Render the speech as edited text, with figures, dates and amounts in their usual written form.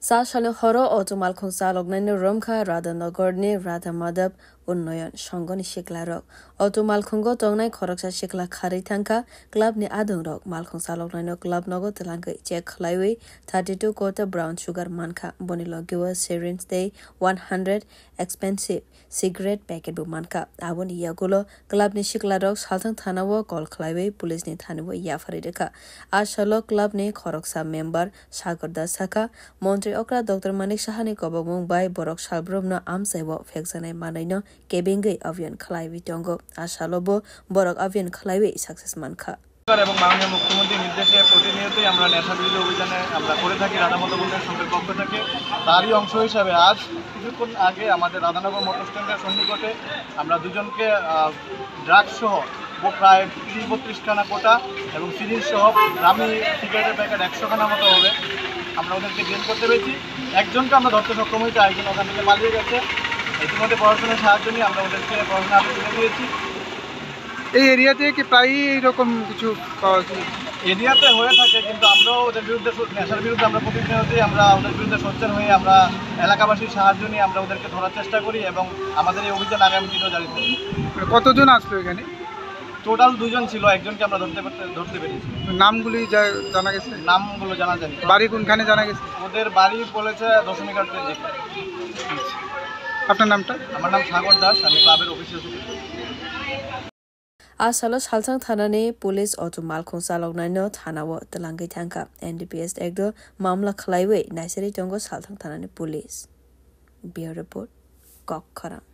Sa shalo horo otomal khong salok nai romkha Radhanagar ni Radha Madhav Unnoyan Shongoni Shiklarok otomal khongo tongnai khoroksa shikla khari thangka club ni adong rok malkhong salok nai club nogo telangkai check khlaiwi 32 quarter brown sugar mankha bonilo giwa syringe day 100 expensive cigarette packet bu mankha aboni yagulo club ni shiklarok salthang thanawo call khlaiwi police ni thaniwo yafari rekha ashalo club ni khoroksa member Sagar Dasaka Montri Okra Dr. Manik Sahani Kobogmung by Borok Shalbromno Amsaibo Fexane Manaino Kebenge Avian Khlaiwi Tongo Ashalobo Borok Avian Khlaiwi success mankha এবং মাননীয় মুখ্যমন্ত্রীর নির্দেশে প্রতিনিয়তই আমরা নেশা বিরোধী অভিযানে আমরা করে থাকি রাধামাধব উন্নয়ন সংঘের পক্ষ থেকে তারই অংশ হিসাবে আজ কিছুক্ষণ আগে আমাদের রাধানগর মোটর স্ট্যান্ডের সন্নিকটে আমরা দুজনকে ড্রাগস সহ প্রায় ৩০-৩২ খানা কোটা এবং সিরিঞ্জ সহ দামি সিগারেটের প্যাকেট ১০০ খানা মতো হবে আমরা ওদেরকে ডিল করতে পেরেছি একজনকে আমরা ধরতে সক্ষম হয়েছি একজন ওখান থেকে পালিয়ে গেছে ইতিমধ্যে পড়াশোনার সাহায্য নিয়ে আমরা ওদেরকে পড়াশোনা আরও তুলে দিয়েছি এই এরিয়াতে কি প্রায়ই এরকম কিছু এরিয়াতে হয়ে থাকে কিন্তু আমরাও ওদের বিরুদ্ধে নেশার বিরুদ্ধে আমরা প্রতিনিয়তই আমরা ওদের বিরুদ্ধে সোচ্চার হয়ে আমরা এলাকাবাসীর সাহায্য নিয়ে আমরা ওদেরকে ধরার চেষ্টা করি এবং আমাদের এই অভিযান আগামী দিনেও জারি থাকবে কতজন আসলো এখানে টোটাল 2 জন ছিল একজনকে আমরা ধরতে পেরেছি নামগুলি জানা গেছে নামগুলো জানা যায়নি বাড়ি কোনখানে জানা গেছে ওদের বাড়ি বলেছে দশমীঘাটের দিকে আপনার নামটা আমার নাম সাগর দাস আমি ক্লাবের অফিসে Asalo Saltang Thanani Police Auto Malkhong Salok Naino Thanawo Telangai Thangka NDPS Ekdo Mamla Khlaiwe Naiseri Tongo Saltang Thanani Police Bureau Report Kok Kharang